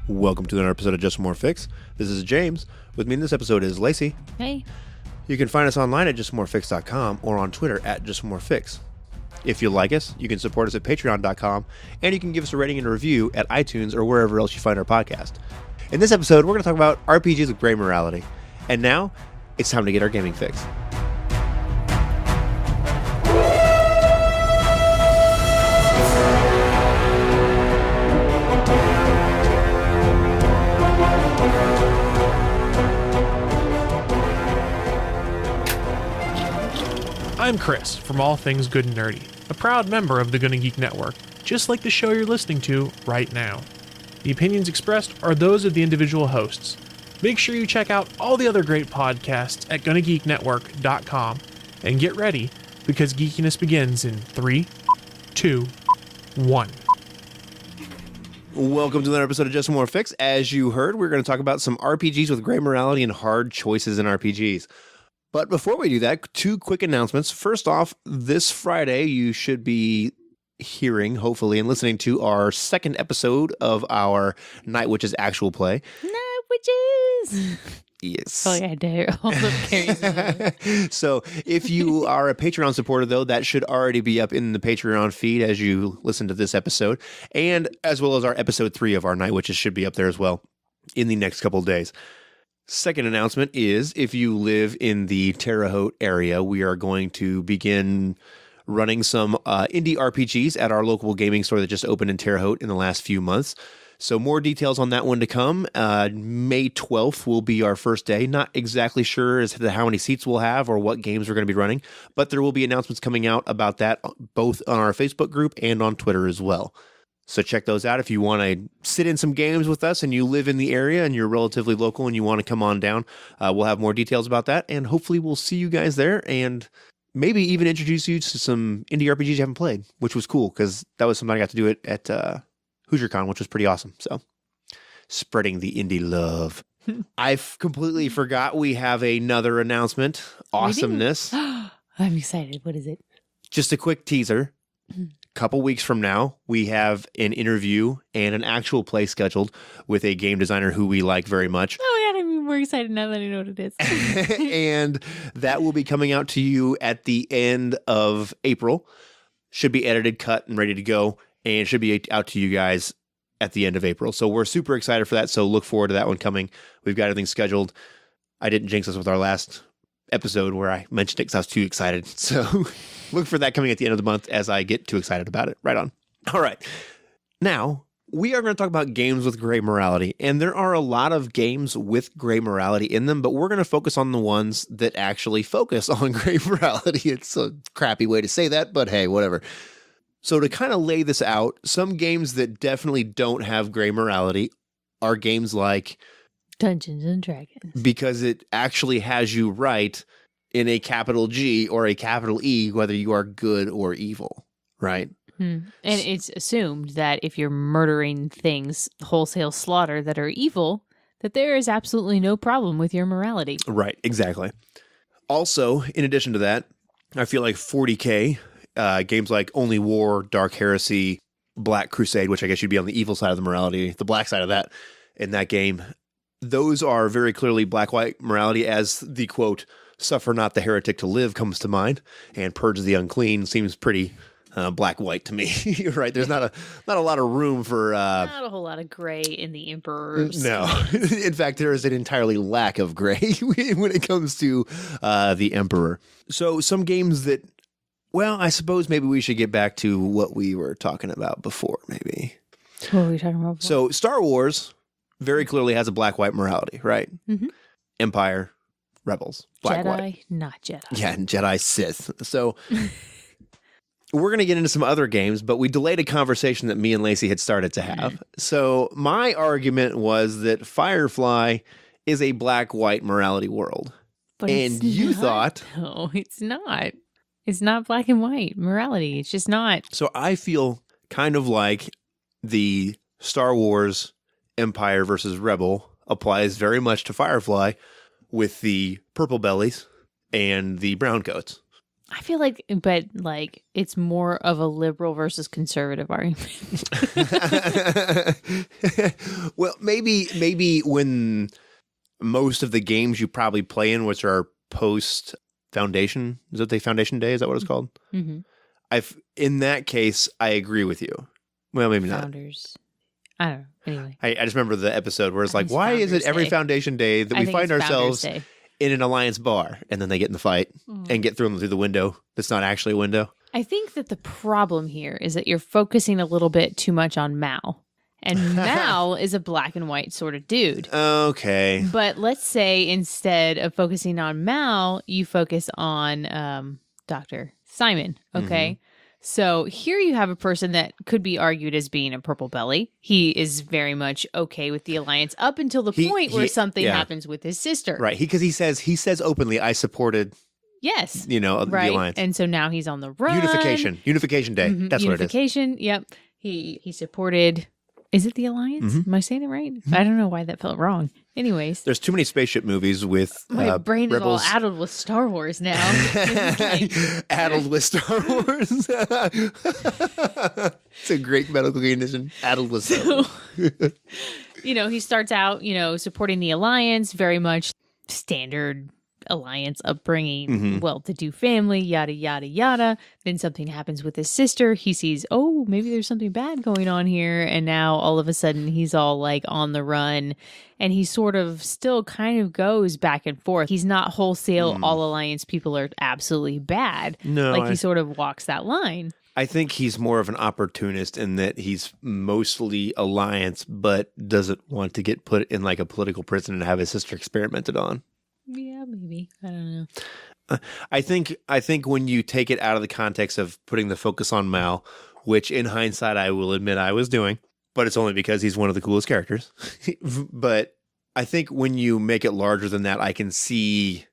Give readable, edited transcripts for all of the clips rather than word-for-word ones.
Welcome to another episode of Just More Fix. This is James. With me in this episode is Lacey. Hey. You can find us online at justmorefix.com or on Twitter at justmorefix. If you like us, you can support us at patreon.com, and you can give us a rating and a review at iTunes or wherever else you find our podcast. In this episode, we're going to talk about RPGs with gray morality. And now, it's time to get our gaming fix. I'm Chris from All Things Good and Nerdy, a proud member of the Gonna Geek Network, just like the show you're listening to right now. The opinions expressed are those of the individual hosts. Make sure you check out all the other great podcasts at GonnaGeekNetwork.com and get ready because geekiness begins in 3, 2, 1. Welcome to another episode of Just More Fix. As you heard, we're going to talk about some RPGs with gray morality and hard choices in RPGs. But before we do that, two quick announcements. First off, this Friday, you should be hearing, hopefully, and listening to our second episode of our Night Witches actual play. Night Witches! Yes. Oh, yeah, I do. All the carries. So if you are a Patreon supporter, though, that should already be up in the Patreon feed as you listen to this episode. And as well as our episode 3 of our Night Witches should be up there as well in the next couple of days. Second announcement is if you live in the Terre Haute area, we are going to begin running some indie RPGs at our local gaming store that just opened in Terre Haute in the last few months. So more details on that one to come. May 12th will be our first day. Not exactly sure as to how many seats we'll have or what games we're going to be running, but there will be announcements coming out about that both on our Facebook group and on Twitter as well. So check those out if you want to sit in some games with us and you live in the area and you're relatively local and you want to come on down. We'll have more details about that, and hopefully we'll see you guys there and maybe even introduce you to some indie RPGs you haven't played, which was cool because that was something I got to do it at HoosierCon, which was pretty awesome. So spreading the indie love. I completely forgot we have another announcement. Awesomeness. I'm excited. What is it? Just a quick teaser. Couple weeks from now, we have an interview and an actual play scheduled with a game designer who we like very much. Oh, yeah, I'm more excited now that I know what it is. And that will be coming out to you at the end of April. Should be edited, cut, and ready to go, and should be out to you guys at the end of April. So we're super excited for that, so look forward to that one coming. We've got everything scheduled. I didn't jinx us with our last episode where I mentioned it because I was too excited. So look for that coming at the end of the month as I get too excited about it. Right on. All right. Now, we are going to talk about games with gray morality. And there are a lot of games with gray morality in them, but we're going to focus on the ones that actually focus on gray morality. It's a crappy way to say that, but hey, whatever. So to kind of lay this out, some games that definitely don't have gray morality are games like Dungeons and Dragons. Because it actually has you right in a capital G or a capital E, whether you are good or evil, right? And it's assumed that if you're murdering things, wholesale slaughter that are evil, that there is absolutely no problem with your morality. Right, exactly. Also, in addition to that, I feel like 40K, games like Only War, Dark Heresy, Black Crusade, which I guess you'd be on the evil side of the morality, the black side of that in that game. Those are very clearly black-white morality, as the quote, "Suffer not the heretic to live" comes to mind, and Purge the unclean seems pretty black-white to me. Right? There's not a lot of room for not a whole lot of gray in the emperors. No, in fact, there is an entirely lack of gray when it comes to the emperor. So some games that, well, I suppose maybe we should get back to what we were talking about before. Maybe What were we talking about before? So Star Wars very clearly has a black-white morality, right? Mm-hmm. Empire, Rebels, black-white. Jedi, not Jedi. Yeah, and Jedi, Sith. So we're going to get into some other games, but we delayed a conversation that me and Lacey had started to have. So my argument was that Firefly is a black-white morality world. But and you thought... No, it's not. It's not black and white morality. It's just not. So I feel kind of like the Star Wars Empire versus Rebel applies very much to Firefly with the purple bellies and the brown coats. I feel like, but like, it's more of a liberal versus conservative argument. Well, maybe when most of the games you probably play in, which are post Foundation, is that the Foundation Day? Is that what it's called? Mm-hmm. In that case, I agree with you. Well, maybe not. Founders. I don't know. Anyway. I just remember the episode where it's I like, think it's why is it Founders every Day. Foundation Day that I we think find it's ourselves Founders Day. in an Alliance bar and then they get in the fight and get thrown through the window that's not actually a window? I think that the problem here is that you're focusing a little bit too much on Mal. And Mal is a black and white sort of dude. Okay. But let's say instead of focusing on Mal, you focus on Dr. Simon. Okay. So here you have a person that could be argued as being a purple belly. He is very much okay with the Alliance up until the point where something happens with his sister. Right. Because he says openly, I supported, Yes. the Alliance. And so now he's on the run. Unification Day. That's what it is. Unification. Yep. He supported. Is it the Alliance? Am I saying it right? I don't know why that felt wrong. Anyways, There's too many spaceship movies with my brain rebels. is all addled with Star Wars now. It's Addled with Star Wars. It's a great medical condition. Addled with Star Wars. like, he starts out, supporting the Alliance, very much standard Alliance upbringing, well-to-do family, yada, yada, yada. Then something happens with his sister. He sees, oh, maybe there's something bad going on here. And now all of a sudden he's all like on the run. And he sort of still kind of goes back and forth. He's not wholesale, all Alliance people are absolutely bad. No, he sort of walks that line. I think he's more of an opportunist in that he's mostly Alliance, but doesn't want to get put in like a political prison and have his sister experimented on. Yeah, maybe. I don't know. I think when you take it out of the context of putting the focus on Mal, which in hindsight I will admit I was doing, but it's only because he's one of the coolest characters. But I think when you make it larger than that, I can see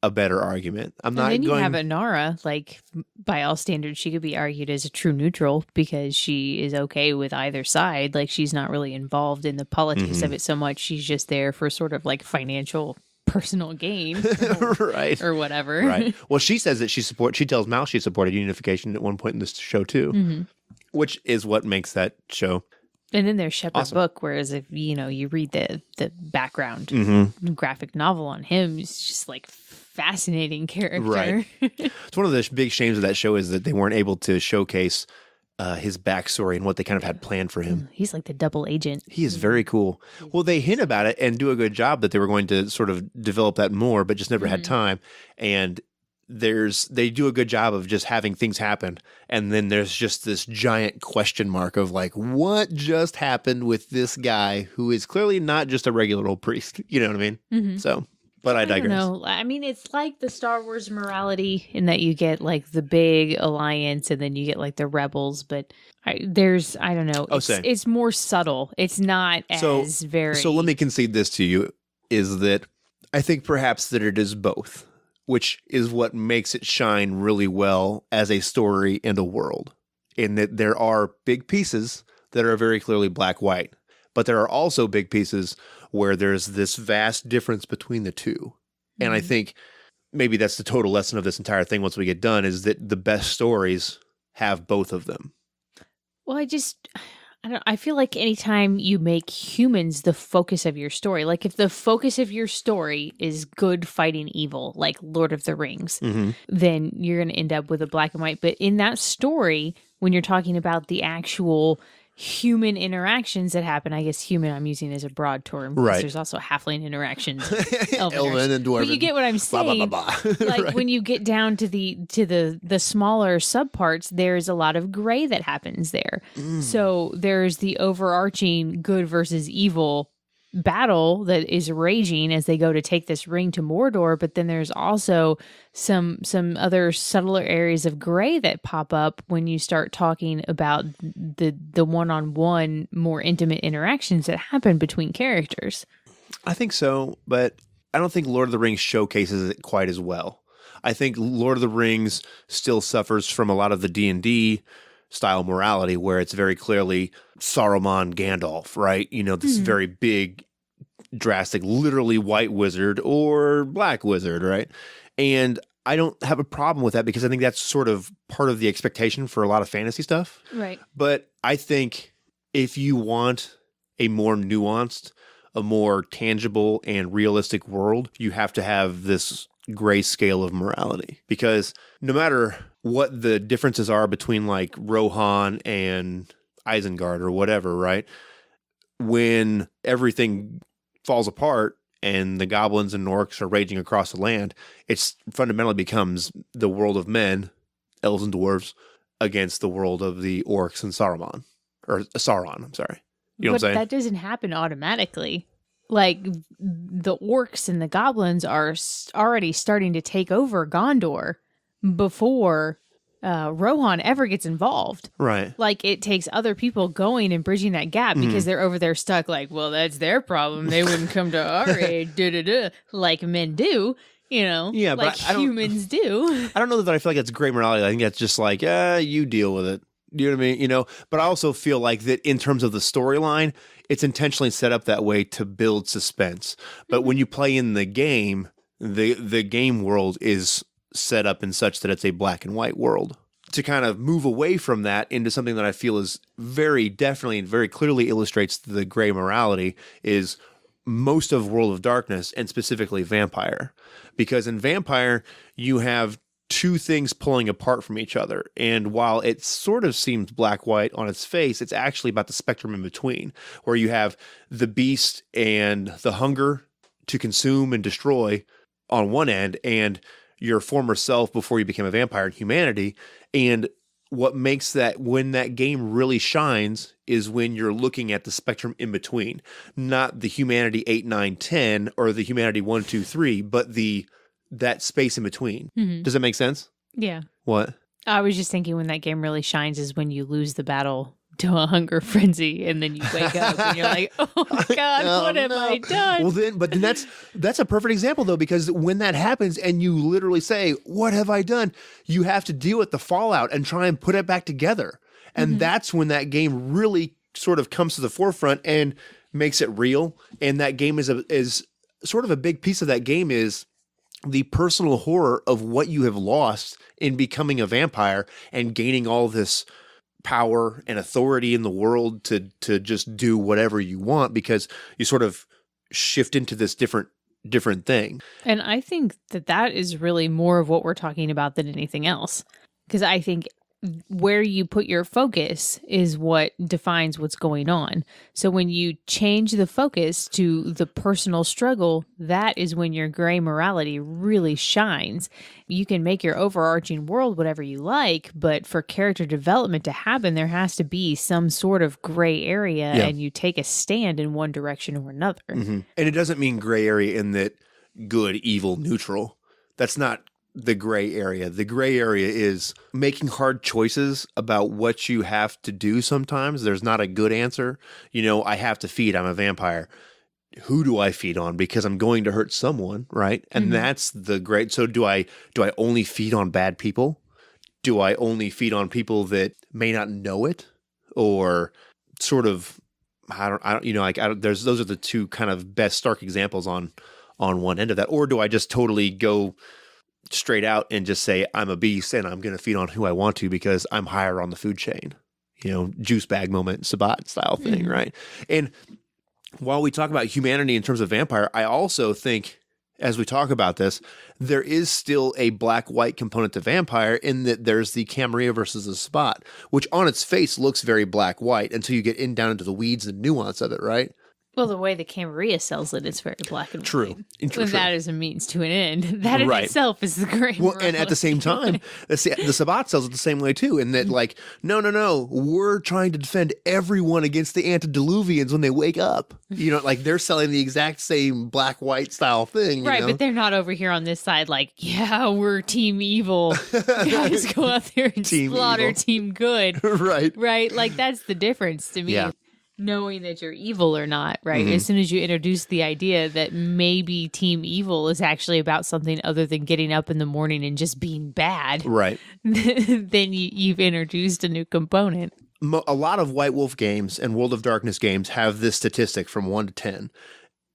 a better argument. And then you have Inara, like by all standards, she could be argued as a true neutral because she is okay with either side. Like she's not really involved in the politics of it so much. She's just there for sort of like financial personal gain right or whatever. Right. Well, she says that she tells Mal she supported unification at one point in this show too, which is what makes that show. And then there's Shepard Awesome. Book, whereas if you read the background graphic novel on him, it's just like fascinating character. Right. It's one of the big shames of that show is that they weren't able to showcase his backstory and what they kind of had planned for him. He's like the double agent. He is very cool. Well, they hint about it and do a good job that they were going to sort of develop that more, but just never had time. And they do a good job of just having things happen. And then there's just this giant question mark of like, what just happened with this guy who is clearly not just a regular old priest? You know what I mean? So, but I digress. don't know. I mean, it's like the Star Wars morality in that you get like the big alliance and then you get like the rebels, but I don't know. It's more subtle. It's not as very. So let me concede this to you is that I think perhaps that it is both, which is what makes it shine really well as a story and a world, in that there are big pieces that are very clearly black-white, but there are also big pieces where there's this vast difference between the two. And I think maybe that's the total lesson of this entire thing once we get done, is that the best stories have both of them. Well, I feel like anytime you make humans the focus of your story, like if the focus of your story is good fighting evil, like Lord of the Rings, then you're going to end up with a black and white. But in that story, when you're talking about the actual human interactions that happen, I guess human I'm using as a broad term, because Right. there's also halfling interactions, Elven and Dwarven. But you get what I'm saying. Blah, blah, blah, blah. Like Right. when you get down to the smaller subparts, there's a lot of gray that happens there. So there's the overarching good versus evil battle that is raging as they go to take this ring to Mordor, but then there's also some other subtler areas of gray that pop up when you start talking about the one-on-one more intimate interactions that happen between characters. I think so, but I don't think Lord of the Rings showcases it quite as well. I think Lord of the Rings still suffers from a lot of the D&D style morality where it's very clearly Saruman Gandalf, right? This very big, drastic, literally white wizard or black wizard, right? And I don't have a problem with that because I think that's sort of part of the expectation for a lot of fantasy stuff. Right. But I think if you want a more nuanced, a more tangible and realistic world, you have to have this gray scale of morality. Because no matter what the differences are between like Rohan and Isengard or whatever, right? When everything falls apart and the goblins and orcs are raging across the land, it's fundamentally becomes the world of men, elves and dwarves, against the world of the orcs and Sauron. Or Sauron, I'm sorry. You know what I'm saying? That doesn't happen automatically. Like, the orcs and the goblins are already starting to take over Gondor before Rohan ever gets involved. Right. Like, it takes other people going and bridging that gap because they're over there stuck like, well, that's their problem. They wouldn't come to our aid, like men do, you know? Yeah, but like I don't- humans do. I don't know that I feel like that's gray morality. I think that's just like, you deal with it. You know what I mean? You know, but I also feel like that in terms of the storyline, it's intentionally set up that way to build suspense. But when you play in the game, the game world is set up in such that it's a black and white world. To kind of move away from that into something that I feel is very definitely and very clearly illustrates the gray morality is most of World of Darkness and specifically Vampire. Because in Vampire, you have two things pulling apart from each other. And while it sort of seems black-white on its face, it's actually about the spectrum in between, where you have the beast and the hunger to consume and destroy on one end, and your former self before you became a vampire and humanity. And what makes that, when that game really shines, is when you're looking at the spectrum in between, not the humanity 8, 9, 10, or the humanity 1, 2, 3, but that space in between. Does that make sense? Yeah. What? I was just thinking when that game really shines is when you lose the battle to a hunger frenzy and then you wake up and you're like, oh my God, what have I done? Well, then that's a perfect example though, because when that happens and you literally say, what have I done? You have to deal with the fallout and try and put it back together. And that's when that game really sort of comes to the forefront and makes it real. And that game is sort of a big piece of that game is the personal horror of what you have lost in becoming a vampire and gaining all this power and authority in the world to just do whatever you want because you sort of shift into this different thing. And I think that is really more of what we're talking about than anything else. Because I think where you put your focus is what defines what's going on. So when you change the focus to the personal struggle, that is when your gray morality really shines. You can make your overarching world whatever you like, but for character development to happen, there has to be some sort of gray area and you take a stand in one direction or another. Mm-hmm. And it doesn't mean gray area in that good, evil, neutral. That's not the gray area. The gray area is making hard choices about what you have to do sometimes. There's not a good answer. You know, I have to feed. I'm a vampire. Who do I feed on? Because I'm going to hurt someone, right? And that's the great. So do I only feed on bad people? Do I only feed on people that may not know it? Or sort of, those are the two kind of best stark examples on one end of that. Or do I just totally go straight out and just say I'm a beast and I'm going to feed on who I want to because I'm higher on the food chain, you know, juice bag moment, Sabbat style thing, right? And while we talk about humanity in terms of vampire, I also think as we talk about this, there is still a black-white component to vampire in that there's the Camarilla versus the Sabbat, which on its face looks very black-white until you get down into the weeds and nuance of it, right? Well, the way the Camarilla sells it, it's very black and white. True. And that is a means to an end. That in itself is the great. Well, and at the same time, the Sabbat sells it the same way too, in that like, no, we're trying to defend everyone against the antediluvians when they wake up. You know, like they're selling the exact same black-white style thing. Right, you know? but they're not over here on this side like, yeah, we're team evil. Guys, go out there and Team slaughter evil. team good. Right. Right? Like, that's the difference to me. Yeah. Knowing that you're evil or not, right? As soon as you introduce the idea that maybe team evil is actually about something other than getting up in the morning and just being bad, Right. then you've introduced a new component. A lot of White Wolf games and World of Darkness games have this statistic from 1 to 10.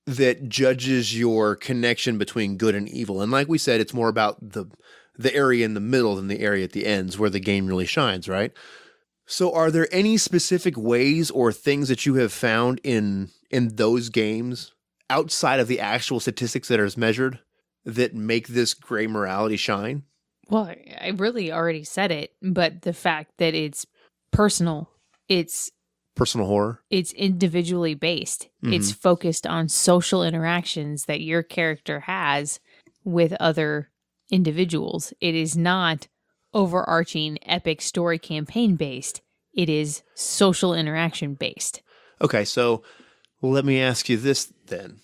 that judges your connection between good and evil. And like we said, it's more about the area in the middle than the area at the ends where the game really shines, right? So are there any specific ways or things that you have found in those games outside of the actual statistics that are measured that make this gray morality shine? Well, I really already said it, but the fact that it's personal, it's Personal horror? it's individually based. It's focused on social interactions that your character has with other individuals. It is not overarching epic story campaign based. It is social interaction based. Okay, so let me ask you this then.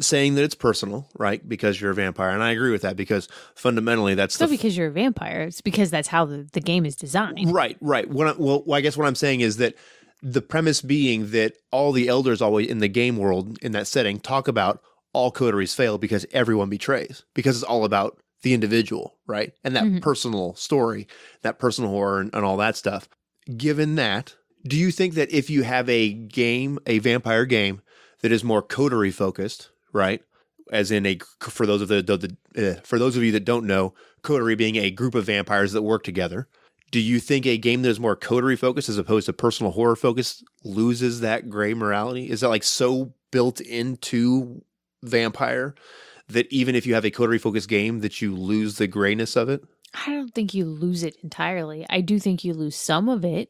Saying that it's personal, right? Because you're a vampire. And I agree with that because fundamentally that's It's not because you're a vampire. It's because that's how the game is designed. Right. I guess what I'm saying is that the premise being that all the elders always in the game world in that setting talk about all coteries fail because everyone betrays, because it's all about the individual, right? And that personal story, that personal horror and all that stuff. Given that, do you think that if you have a vampire game that is more coterie focused, right? As in for those of you that don't know, coterie being a group of vampires that work together. Do you think a game that is more coterie focused as opposed to personal horror focused loses that gray morality? Is that like so built into Vampire that even if you have a coterie focused game that you lose the grayness of it? I don't think you lose it entirely. I do think you lose some of it.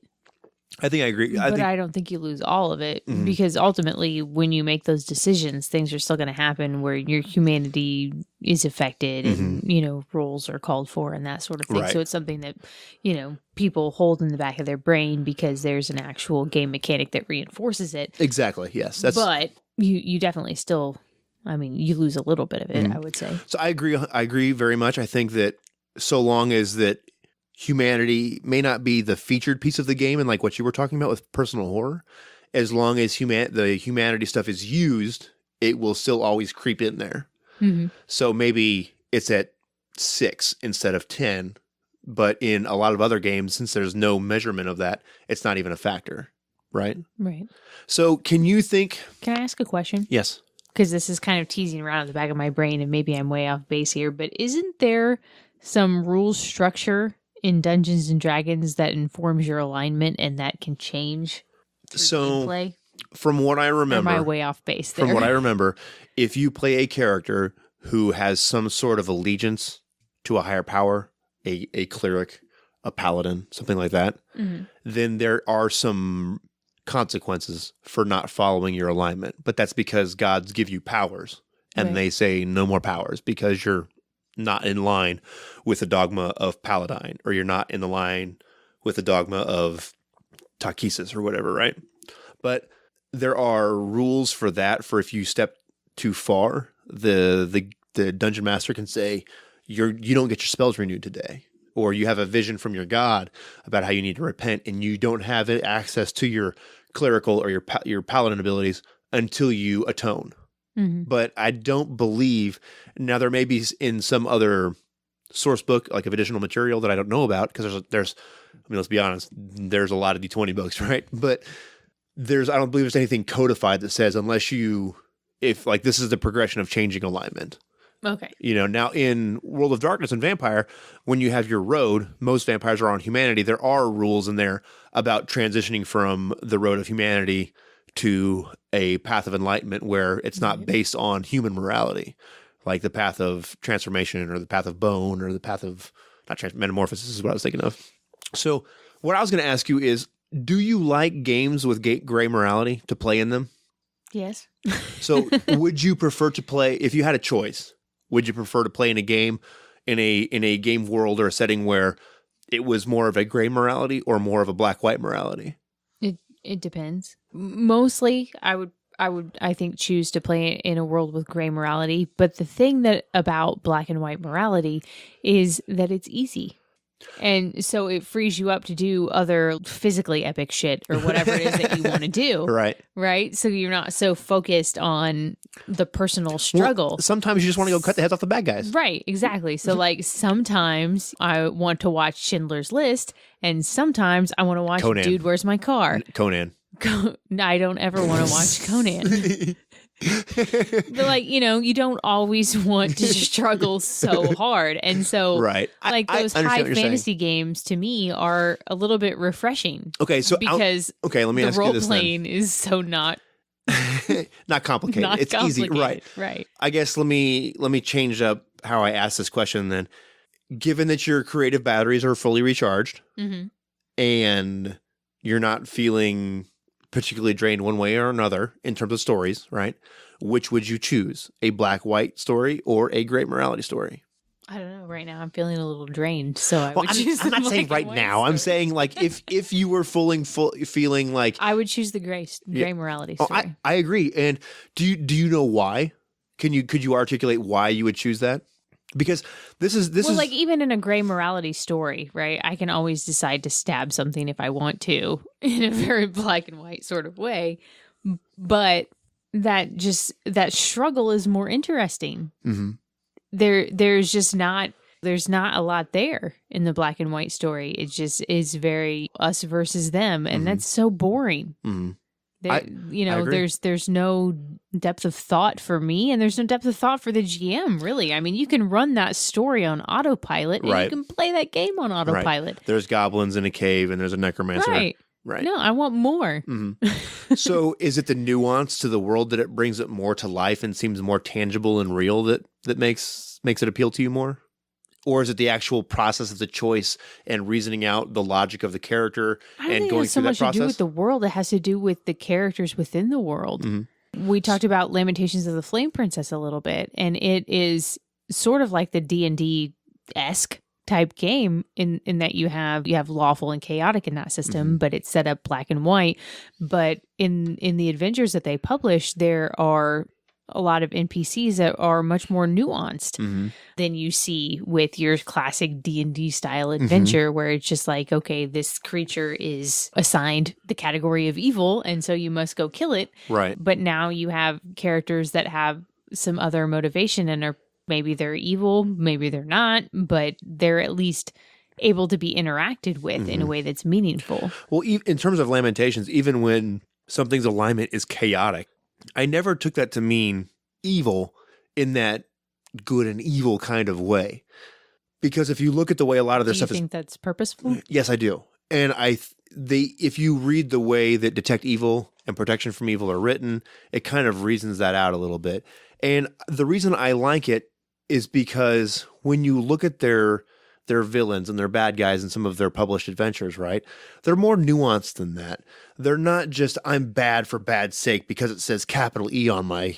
I think I agree. I don't think you lose all of it because ultimately when you make those decisions, things are still going to happen where your humanity is affected and, roles are called for and that sort of thing. Right. So it's something that, people hold in the back of their brain because there's an actual game mechanic that reinforces it. Exactly. Yes. But you definitely still, you lose a little bit of it, I would say. So I agree. I agree very much. I think that so long as that humanity may not be the featured piece of the game and like what you were talking about with personal horror, as long as the humanity stuff is used, it will still always creep in there. Mm-hmm. So maybe it's at 6 instead of 10, but in a lot of other games, since there's no measurement of that, it's not even a factor, right? Right. So can you think... Can I ask a question? Yes. Because this is kind of teasing around in the back of my brain and maybe I'm way off base here, but isn't there some rules structure in Dungeons and Dragons that informs your alignment and that can change gameplay? From what I remember, or am I way off base there? From what I remember, if you play a character who has some sort of allegiance to a higher power, a cleric, a paladin, something like that, then there are some consequences for not following your alignment. But that's because gods give you powers and they say no more powers because you're not in line with the dogma of Paladine, or you're not in the line with the dogma of Takesis or whatever, right? But there are rules for that. For if you step too far, the dungeon master can say you don't get your spells renewed today, or you have a vision from your god about how you need to repent, and you don't have access to your clerical or your paladin abilities until you atone. But I don't believe, now there may be in some other source book, like of additional material that I don't know about, because there's let's be honest, there's a lot of D20 books, right? But I don't believe there's anything codified that says if like this is the progression of changing alignment. Okay. Now in World of Darkness and Vampire, when you have your road, most vampires are on humanity. There are rules in there about transitioning from the road of humanity to a path of enlightenment where it's not based on human morality, like the path of transformation or the path of bone or the path of metamorphosis is what I was thinking of. So what I was going to ask you is, do you like games with gray morality to play in them? Yes. So would you prefer to play, if you had a choice, would you prefer to play in a game in a game world or a setting where it was more of a gray morality or more of a black-white morality? It depends. Mostly, I think choose to play in a world with gray morality. But the thing about black and white morality is that it's easy. And so it frees you up to do other physically epic shit or whatever it is that you want to do. Right. Right. So you're not so focused on the personal struggle. Well, sometimes you just want to go cut the heads off the bad guys. Right. Exactly. So like sometimes I want to watch Schindler's List and sometimes I want to watch Conan. Dude, Where's My Car? Conan. I don't ever want to watch Conan. But like, you don't always want to struggle so hard. And so Right. like those I understand high what you're saying. fantasy games to me are a little bit refreshing. Okay, so because let me the ask you role this playing is so not then. Not complicated. not It's complicated. easy, right? Right. I guess let me change up how I ask this question then. Given that your creative batteries are fully recharged Mm-hmm. and you're not feeling particularly drained one way or another in terms of stories, right? Which would you choose? A black-white story or a gray morality story? I don't know. Right now, I'm feeling a little drained, so I Well, would choose. I'm the not saying black right and white now. I'm story. saying like if you were feeling like I would choose the gray morality oh, story. I agree. And do you know why? Could you articulate why you would choose that? Because this is like even in a gray morality story, right? I can always decide to stab something if I want to in a very black and white sort of way. But that struggle is more interesting. Mhm. There's not a lot there in the black and white story. It just is very us versus them, and Mhm. that's so boring. Mhm. There, I agree. there's no depth of thought for me, and there's no depth of thought for the GM. Really, I mean, you can run that story on autopilot, and Right. you can play that game on autopilot. There's goblins in a cave and there's a necromancer. Right? Right. No, I want more. So is it the nuance to the world that it brings it more to life and seems more tangible and real that makes it appeal to you more? Or is it the actual process of the choice and reasoning out the logic of the character I don't and think it going has so through that much to process? do with the world. It has to do with the characters within the world. Mm-hmm. We talked about Lamentations of the Flame Princess a little bit, and it is sort of like the D&D-esque type game in that you have lawful and chaotic in that system, Mm-hmm. but it's set up black and white. But in the adventures that they publish, there are a lot of NPCs that are much more nuanced Mm-hmm. than you see with your classic D&D style adventure, where it's just like, okay, this creature is assigned the category of evil, and so you must go kill it. Right. But now you have characters that have some other motivation and are maybe they're evil, maybe they're not, but they're at least able to be interacted with in a way that's meaningful. Well, in terms of Lamentations, even when something's alignment is chaotic, I never took that to mean evil in that good and evil kind of way. Because if you look at the way a lot of their Do you stuff think that's purposeful? yes, I do. And if you read the way that Detect Evil and Protection from Evil are written, it kind of reasons that out a little bit. And the reason I like it is because when you look at their villains and their bad guys in some of their published adventures, right? They're more nuanced than that. They're not just I'm bad for bad sake because it says capital E on my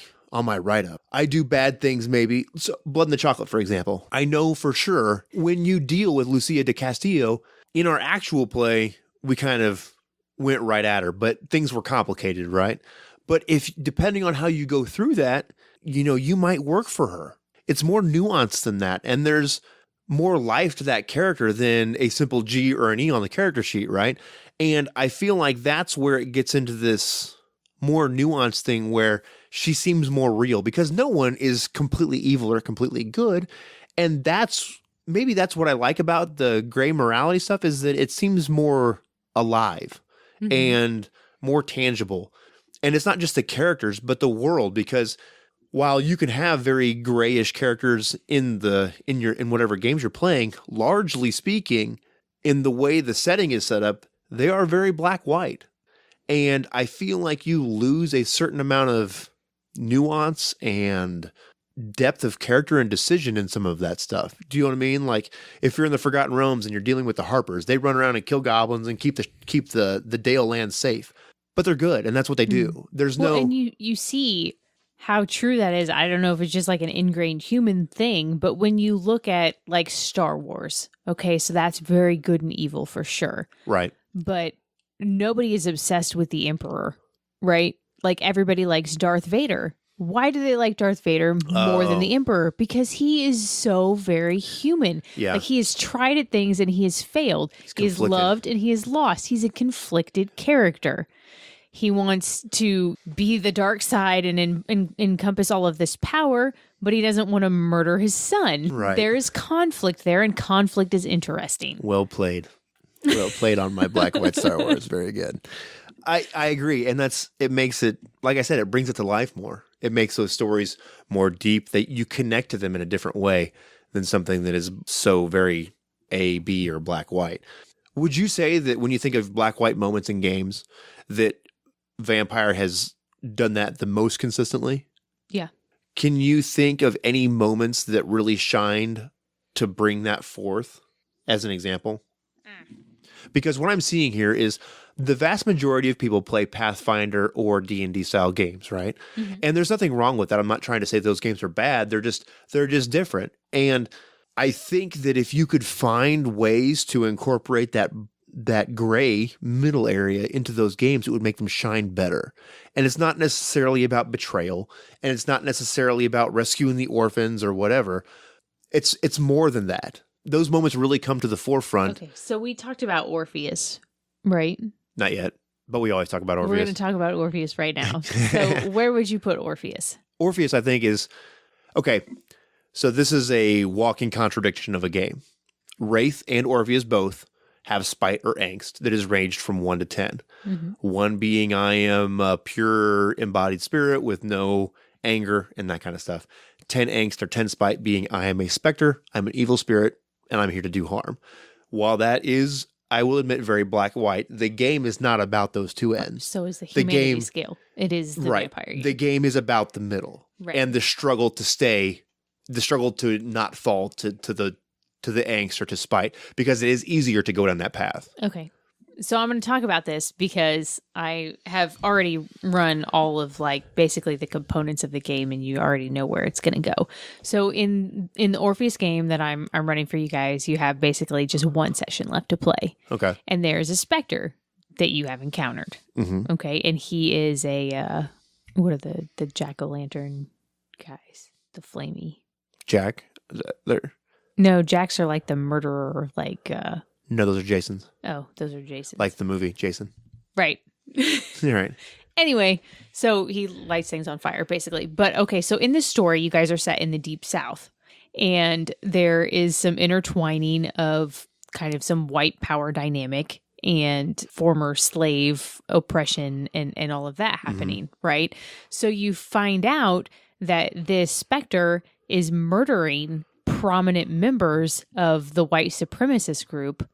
write-up. I do bad things maybe. So Blood in the Chocolate, for example. I know for sure when you deal with Lucia de Castillo, in our actual play, we kind of went right at her, but things were complicated, right? But if depending on how you go through that, you might work for her. It's more nuanced than that. And there's more life to that character than a simple G or an E on the character sheet, right? And I feel like that's where it gets into this more nuanced thing where she seems more real because no one is completely evil or completely good. And maybe that's what I like about the gray morality stuff is that it seems more alive and more tangible. And it's not just the characters, but the world, because while you can have very grayish characters in whatever games you're playing, largely speaking, in the way the setting is set up, they are very black-white. And I feel like you lose a certain amount of nuance and depth of character and decision in some of that stuff. Do you know what I mean? Like if you're in the Forgotten Realms and you're dealing with the Harpers, they run around and kill goblins and keep the Dale land safe. But they're good, and that's what they do. There's and you see how true that is. I don't know if it's just like an ingrained human thing, but when you look at like Star Wars, okay, so that's very good and evil for sure. right. But nobody is obsessed with the Emperor, right? Like everybody likes Darth Vader. Why do they like Darth Vader more than the Emperor? Because he is so very human. Yeah. Like he has tried at things and he has failed. He is conflicted. loved and he is lost. He's a conflicted character. He wants to be the dark side and encompass all of this power, but he doesn't want to murder his son. Right. There is conflict there, and conflict is interesting. Well played. Well played on my black and white Star Wars. Very good. I agree. And it makes it, like I said, it brings it to life more. It makes those stories more deep, that you connect to them in a different way than something that is so very A, B, or black-white. Would you say that when you think of black-white moments in games, that Vampire has done that the most consistently? Yeah. Can you think of any moments that really shined to bring that forth as an example? Because what I'm seeing here is the vast majority of people play Pathfinder or D&D style games, right? Mm-hmm. And there's nothing wrong with that. I'm not trying to say those games are bad. They're just different. And I think that if you could find ways to incorporate that gray middle area into those games, it would make them shine better. And it's not necessarily about betrayal, and it's not necessarily about rescuing the orphans or whatever. It's more than that. Those moments really come to the forefront. Okay, so we talked about Orpheus, right? Not yet, but we always talk about Orpheus. We're going to talk about Orpheus right now. So where would you put Orpheus? Orpheus, I think, is... Okay, so this is a walking contradiction of a game. Wraith and Orpheus both have spite or angst that is ranged from 1 to 10. Mm-hmm. 1 being I am a pure embodied spirit with no anger and that kind of stuff. 10 angst or 10 spite being I am a specter, I'm an evil spirit, and I'm here to do harm. While that is, I will admit, very black and white, the game is not about those two ends. So is the humanity scale. It is the vampire game. The game is about the middle. Right. And the struggle to not fall to the angst or to spite, because it is easier to go down that path. Okay. So I'm going to talk about this because I have already run all of basically the components of the game, and you already know where it's going to go. So in the Orpheus game that I'm running for you guys, you have basically just one session left to play. Okay. And there's a specter that you have encountered. Mm-hmm. Okay. And he is what are the jack-o'-lantern guys? The flamey. Jack? Is that there? No, Jacks are like the murderer, No, those are Jason's. Oh, those are Jason's. Like the movie, Jason. Right. You're right. Anyway, so he lights things on fire, basically. But okay, so in this story, you guys are set in the Deep South. And there is some intertwining of kind of some white power dynamic and former slave oppression and all of that happening, right? So you find out that this specter is murdering prominent members of the white supremacist group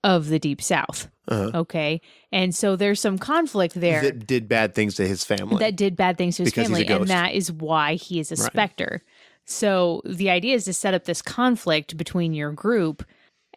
of the Deep South. Uh-huh. Okay. And so there's some conflict there. That did bad things to his family. And that is why he is a specter. So the idea is to set up this conflict between your group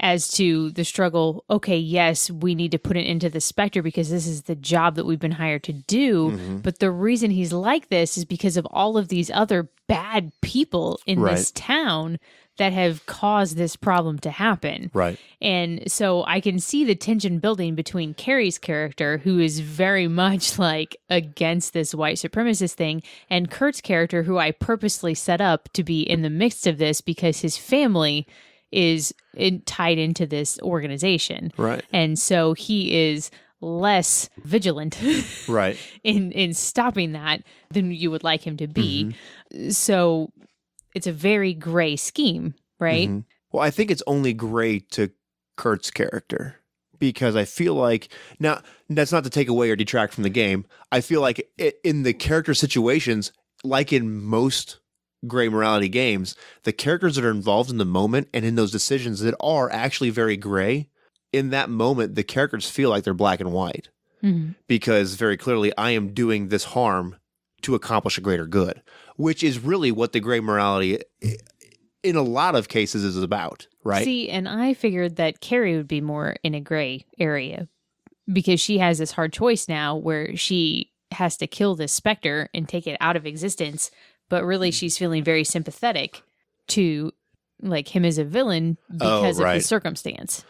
as to the struggle. Okay, yes, we need to put it into the specter because this is the job that we've been hired to do. Mm-hmm. But the reason he's like this is because of all of these other bad people in this town that have caused this problem to happen. Right. And so I can see the tension building between Carrie's character, who is very much against this white supremacist thing, and Kurt's character, who I purposely set up to be in the midst of this because his family is tied into this organization. Right. And so he is less vigilant right. in stopping that than you would like him to be. Mm-hmm. So it's a very gray scheme, right? Mm-hmm. Well, I think it's only gray to Kurt's character because I feel like, now that's not to take away or detract from the game. I feel like in the character situations, like in most gray morality games, the characters that are involved in the moment and in those decisions that are actually very gray, in that moment, the characters feel like they're black and white because very clearly I am doing this harm to accomplish a greater good, which is really what the gray morality in a lot of cases is about, right? See, and I figured that Carrie would be more in a gray area because she has this hard choice now where she has to kill this specter and take it out of existence, but really she's feeling very sympathetic to him as a villain because of his circumstance.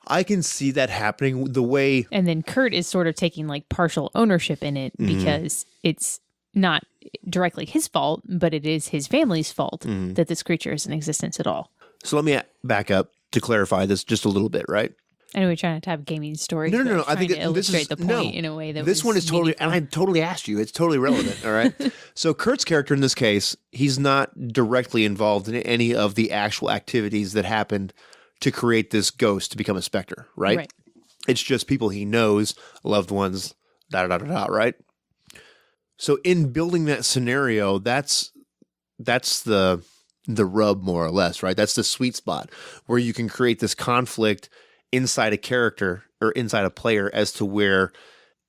I can see that happening the way... And then Kurt is sort of taking partial ownership in it because it's not directly his fault, but it is his family's fault that this creature is in existence at all. So let me back up to clarify this just a little bit, right? I know we're trying to have a gaming story. No. I think to illustrate the point in a way that this one is totally, and I totally asked you. It's totally relevant. All right. So Kurt's character in this case, he's not directly involved in any of the actual activities that happened to create this ghost to become a specter, right? It's just people he knows, loved ones, right? So in building that scenario, that's the rub, more or less, right? That's the sweet spot where you can create this conflict inside a character or inside a player as to where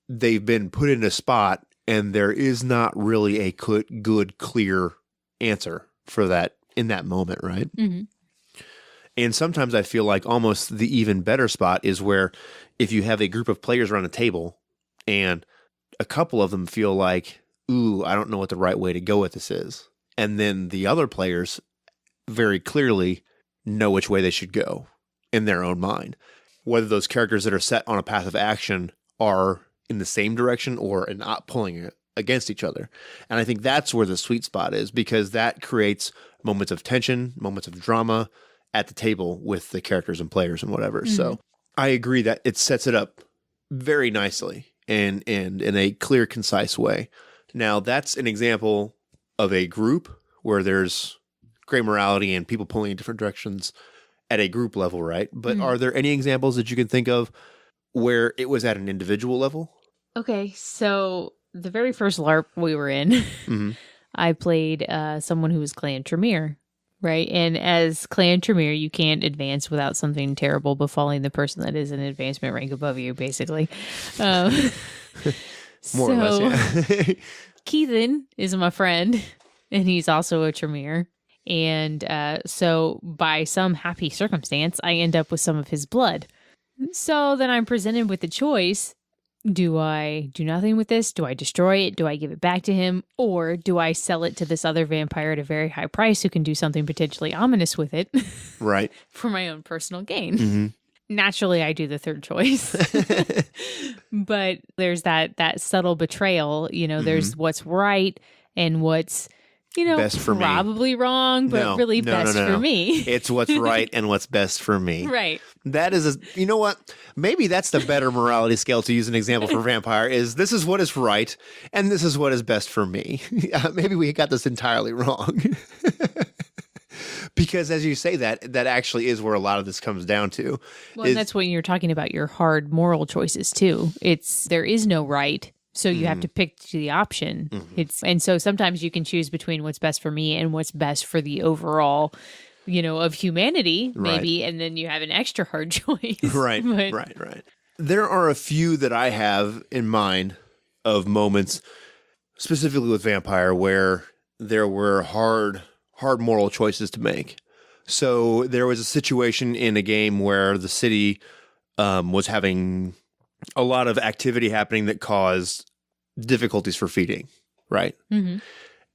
they've been put in a spot and there is not really a good, clear answer for that in that moment, right? Mm-hmm. And sometimes I feel like almost the even better spot is where if you have a group of players around a table and a couple of them feel like, ooh, I don't know what the right way to go with this is. And then the other players very clearly know which way they should go in their own mind. Whether those characters that are set on a path of action are in the same direction or not pulling it against each other. And I think that's where the sweet spot is, because that creates moments of tension, moments of drama at the table with the characters and players and whatever. Mm-hmm. So I agree that it sets it up very nicely and in a clear, concise way. Now, that's an example of a group where there's gray morality and people pulling in different directions at a group level, right? But are there any examples that you can think of where it was at an individual level? Okay, so the very first LARP we were in, mm-hmm. I played someone who was Clan Tremere, right? And as Clan Tremere, you can't advance without something terrible befalling the person that is an advancement rank above you, basically. More or less, yeah. Keithan is my friend, and he's also a Tremere. And so by some happy circumstance, I end up with some of his blood. So then I'm presented with the choice. Do I do nothing with this? Do I destroy it? Do I give it back to him? Or do I sell it to this other vampire at a very high price who can do something potentially ominous with it? Right. For my own personal gain. Mm-hmm. Naturally, I do the third choice. But there's that subtle betrayal. You know, there's what's right and what's, you know, best for probably me. Wrong, but really best for me. It's what's right and what's best for me. Right. That is, you know what? Maybe that's the better morality scale to use an example for vampire is this is what is right and this is what is best for me. Maybe we got this entirely wrong. Because as you say that actually is where a lot of this comes down to. Well, and that's when you're talking about your hard moral choices too. There is no right. So you have to pick the option. Mm-hmm. And so sometimes you can choose between what's best for me and what's best for the overall, you know, of humanity, maybe, and then you have an extra hard choice. Right, right. There are a few that I have in mind of moments, specifically with Vampire, where there were hard moral choices to make. So there was a situation in a game where the city was having a lot of activity happening that caused difficulties for feeding, right? Mm-hmm.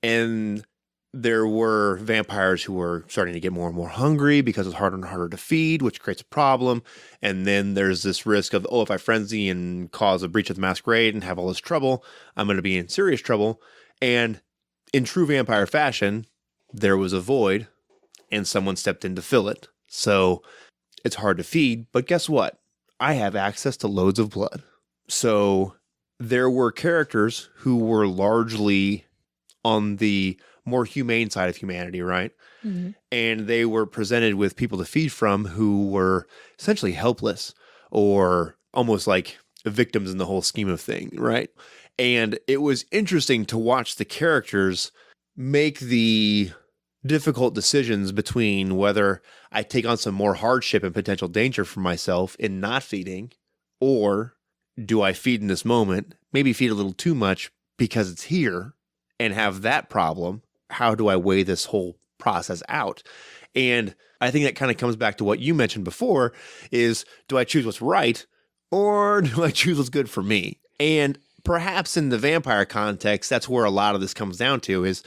And there were vampires who were starting to get more and more hungry because it's harder and harder to feed, which creates a problem. And then there's this risk of, if I frenzy and cause a breach of the masquerade and have all this trouble, I'm going to be in serious trouble. And in true vampire fashion, there was a void and someone stepped in to fill it. So it's hard to feed, but guess what? I have access to loads of blood. So there were characters who were largely on the more humane side of humanity, right? Mm-hmm. And they were presented with people to feed from who were essentially helpless or almost like victims in the whole scheme of things, right? And it was interesting to watch the characters make the difficult decisions between whether I take on some more hardship and potential danger for myself in not feeding, or do I feed in this moment, maybe feed a little too much because it's here and have that problem. How do I weigh this whole process out? And I think that kind of comes back to what you mentioned before is, do I choose what's right or do I choose what's good for me? And perhaps in the vampire context, that's where a lot of this comes down to is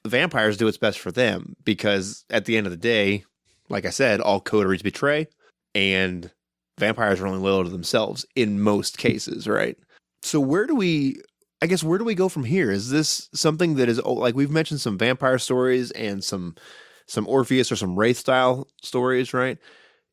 vampires do what's best for them, because at the end of the day, like I said, all coteries betray, and vampires are only loyal to themselves in most cases, right? So where do we go from here? Is this something that is, like we've mentioned some vampire stories and some Orpheus or some Wraith style stories, right?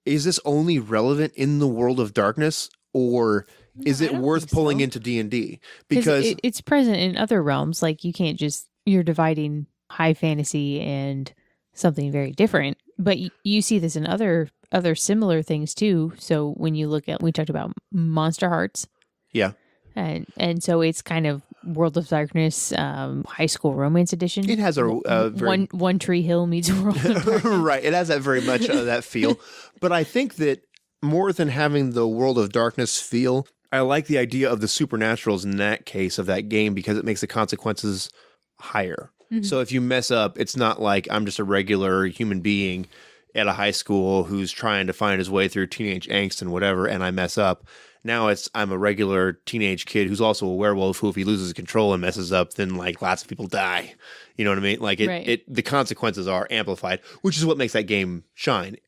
Is this only relevant in the world of darkness, or is it worth pulling into D&D? Because it's present in other realms. Like you're dividing high fantasy and something very different, but you see this in other similar things too. So when you look at, we talked about Monster Hearts. Yeah. And so it's kind of World of Darkness high school romance edition. It has a very One Tree Hill meets World of Darkness. right. It has that very much that feel. But I think that more than having the World of Darkness feel, I like the idea of the supernaturals in that case of that game because it makes the consequences higher. So if you mess up, it's not like I'm just a regular human being at a high school who's trying to find his way through teenage angst and whatever, and I mess up. Now I'm a regular teenage kid who's also a werewolf who, if he loses control and messes up, then like lots of people die. You know what I mean? Like the consequences are amplified, which is what makes that game shine,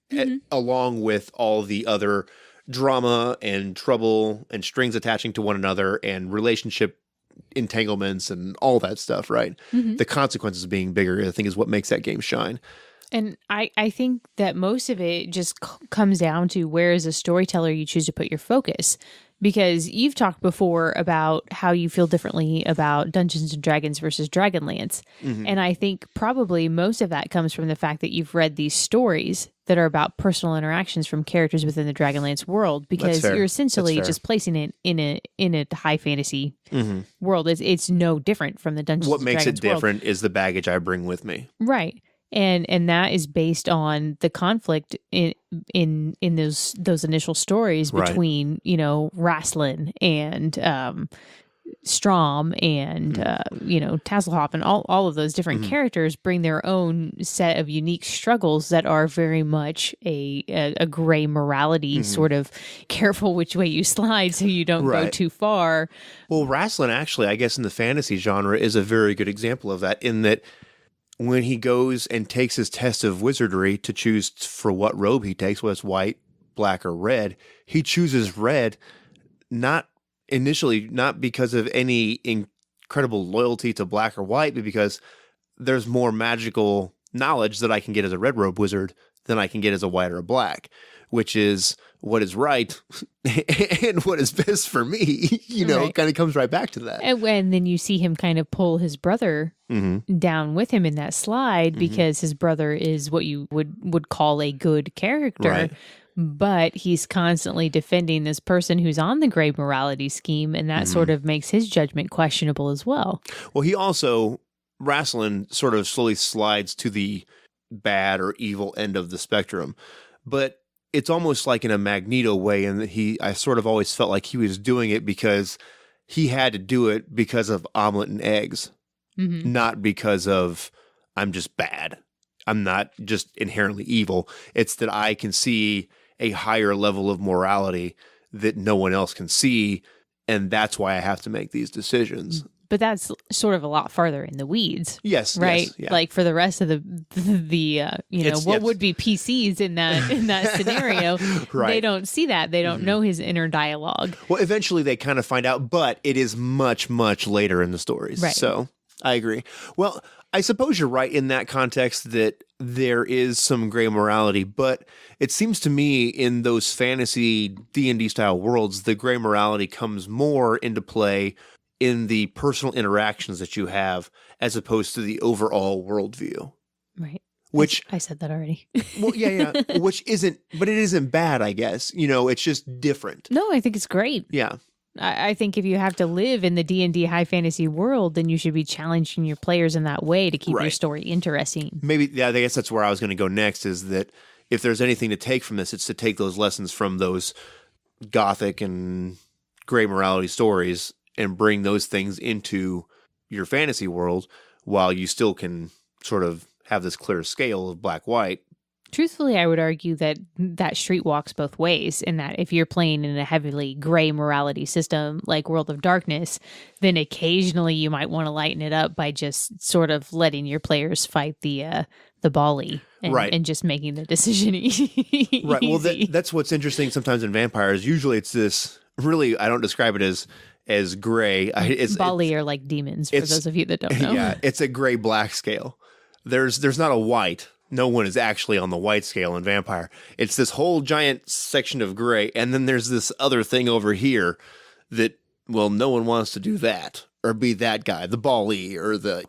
along with all the other drama and trouble and strings attaching to one another and relationship entanglements and all that stuff, right? The consequences being bigger, I think, is what makes that game shine. And I think that most of it just comes down to where as a storyteller you choose to put your focus. Because you've talked before about how you feel differently about Dungeons & Dragons versus Dragonlance. And I think probably most of that comes from the fact that you've read these stories that are about personal interactions from characters within the Dragonlance world, because you're essentially just placing it in a high fantasy world. It's no different from the Dungeons & Dragons world. What makes it different is the baggage I bring with me. Right. And that is based on the conflict in those initial stories between, you know, Rasslin and Strom and Tasselhoff, and all of those different characters bring their own set of unique struggles that are very much a gray morality sort of careful which way you slide so you don't go too far. Well, Rasslin actually, I guess in the fantasy genre, is a very good example of that, in that when he goes and takes his test of wizardry to choose for what robe he takes, whether it's white, black, or red, he chooses red not because of any incredible loyalty to black or white, but because there's more magical knowledge that I can get as a red robe wizard than I can get as a white or a black, which is what is right and what is best for me, it kind of comes right back to that. And then you see him kind of pull his brother down with him in that slide because his brother is what you would call a good character. Right. But he's constantly defending this person who's on the gray morality scheme, and that sort of makes his judgment questionable as well. Well, he also, Rasslin sort of slowly slides to the bad or evil end of the spectrum, but it's almost like in a Magneto way, and I sort of always felt like he was doing it because he had to do it because of omelet and eggs, not because of I'm just bad. I'm not just inherently evil. It's that I can see a higher level of morality that no one else can see, and that's why I have to make these decisions. But that's sort of a lot farther in the weeds. Yes. Right. Yes, yeah. Like for the rest of what would be PCs in that scenario, they don't see that. They don't know his inner dialogue. Well, eventually they kind of find out, but it is much, much later in the stories. Right. So I agree. Well, I suppose you're right in that context that there is some gray morality, but it seems to me in those fantasy D&D style worlds, the gray morality comes more into play in the personal interactions that you have as opposed to the overall worldview. Right. Which I said that already. Well, yeah. Which but it isn't bad, I guess. It's just different. No, I think it's great. Yeah. I think if you have to live in the D&D high fantasy world, then you should be challenging your players in that way to keep your story interesting. Maybe, yeah, I guess that's where I was going to go next, is that if there's anything to take from this, it's to take those lessons from those gothic and gray morality stories and bring those things into your fantasy world while you still can sort of have this clear scale of black-white. Truthfully, I would argue that street walks both ways, in that if you're playing in a heavily gray morality system like World of Darkness, then occasionally you might want to lighten it up by just sort of letting your players fight the Bali and just making the decision easy. Right. Well, that's what's interesting sometimes in vampires. Usually it's this, really, I don't describe it as gray. Bali are like demons, for those of you that don't know. Yeah, it's a gray-black scale. There's not a white. No one is actually on the white scale in vampire. It's this whole giant section of gray, and then there's this other thing over here that, well, no one wants to do that or be that guy, the Bali or the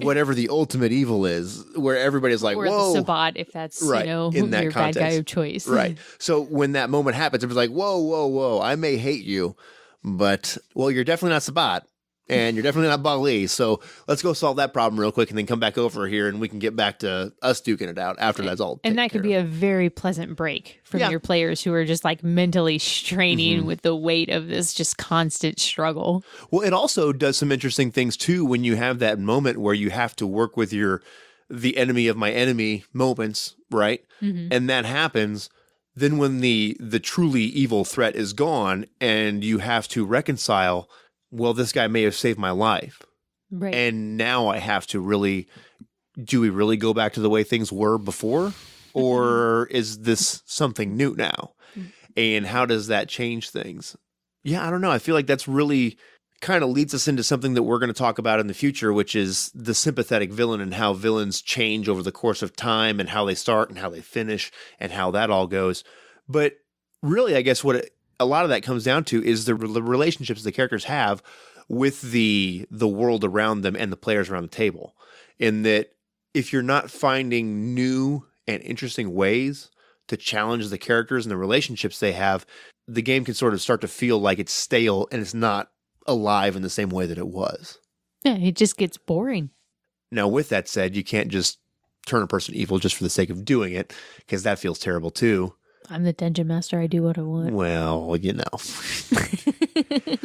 whatever the ultimate evil is, where everybody's like, or whoa. the Sabbat, if that's in that your context. Bad guy of choice. Right. So when that moment happens, everybody's like, whoa, I may hate you, but, well, you're definitely not Sabbat. and you're definitely not Bali. So let's go solve that problem real quick and then come back over here and we can get back to us duking it out after that's all. And that could be a very pleasant break from your players who are just like mentally straining with the weight of this just constant struggle. Well, it also does some interesting things too when you have that moment where you have to work with the enemy of my enemy moments, right? And that happens. Then when the truly evil threat is gone and you have to reconcile, well, this guy may have saved my life. Right. And now I have to do we really go back to the way things were before? Or is this something new now? And how does that change things? Yeah, I don't know. I feel like that's really kind of leads us into something that we're going to talk about in the future, which is the sympathetic villain and how villains change over the course of time and how they start and how they finish and how that all goes. But really, I guess a lot of that comes down to is the relationships the characters have with the world around them and the players around the table. In that if you're not finding new and interesting ways to challenge the characters and the relationships they have, the game can sort of start to feel like it's stale and it's not alive in the same way that it was. Yeah, it just gets boring. Now, with that said, you can't just turn a person evil just for the sake of doing it, because that feels terrible too. I'm the dungeon master. I do what I want. Well,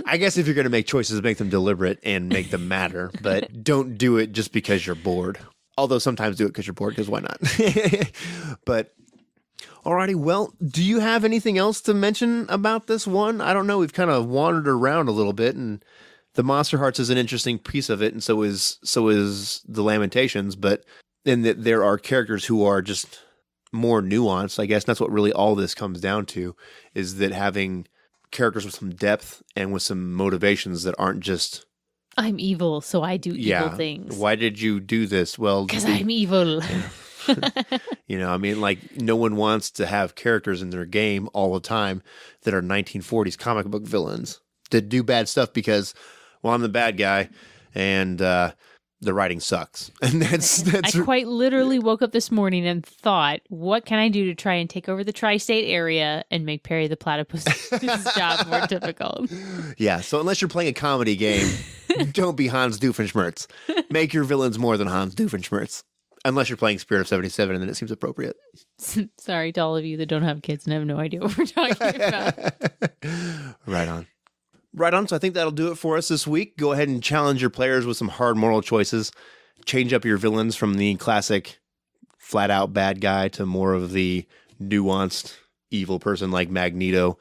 I guess if you're going to make choices, make them deliberate and make them matter, but don't do it just because you're bored. Although sometimes do it because you're bored, because why not? But alrighty, well, do you have anything else to mention about this one? I don't know. We've kind of wandered around a little bit, and the Monster Hearts is an interesting piece of it, and so is the Lamentations. But in that there are characters who are just more nuanced. I guess that's what really all this comes down to, is that having characters with some depth and with some motivations that aren't just I'm evil, so I do evil things. Why did you do this? Well, because I'm evil. I mean, like, no one wants to have characters in their game all the time that are 1940s comic book villains that do bad stuff because, well, I'm the bad guy and the writing sucks. And that's I quite literally woke up this morning and thought, what can I do to try and take over the tri-state area and make Perry the Platypus's job more difficult? Yeah, so unless you're playing a comedy game, don't be Hans Doofenshmirtz. Make your villains more than Hans Doofenshmirtz. Unless you're playing Spirit of 77, and then it seems appropriate. Sorry to all of you that don't have kids and have no idea what we're talking about. Right on. Right on. So I think that'll do it for us this week. Go ahead and challenge your players with some hard moral choices. Change up your villains from the classic flat-out bad guy to more of the nuanced evil person like Magneto,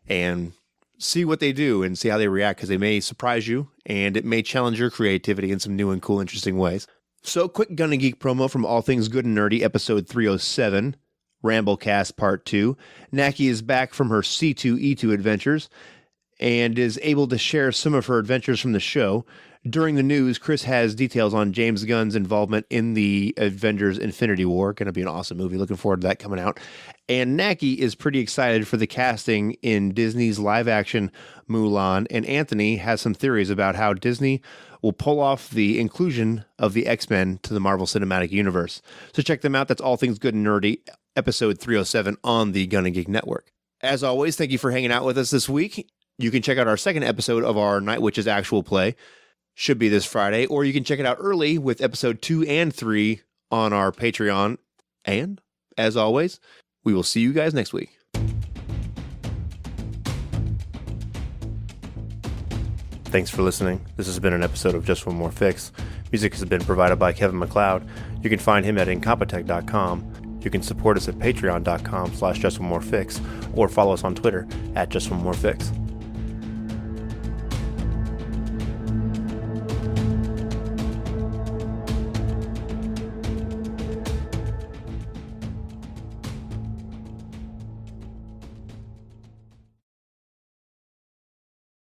and see what they do and see how they react, because they may surprise you, and it may challenge your creativity in some new and cool, interesting ways. So, quick Gun and Geek promo from All Things Good and Nerdy, episode 307, Ramblecast Part 2. Naki is back from her C2E2 adventures and is able to share some of her adventures from the show. During the news, Chris has details on James Gunn's involvement in the Avengers Infinity War. Going to be an awesome movie. Looking forward to that coming out. And Naki is pretty excited for the casting in Disney's live-action Mulan. And Anthony has some theories about how Disney will pull off the inclusion of the X-Men to the Marvel Cinematic Universe. So check them out. That's All Things Good and Nerdy, episode 307 on the Gun and Geek Network. As always, thank you for hanging out with us this week. You can check out our second episode of our Night Witches actual play. Should be this Friday, or you can check it out early with episode 2 and 3 on our Patreon. And, as always, we will see you guys next week. Thanks for listening. This has been an episode of Just One More Fix. Music has been provided by Kevin MacLeod. You can find him at Incompetech.com. You can support us at Patreon.com/JustOneMoreFix, or follow us on Twitter at JustOneMoreFix.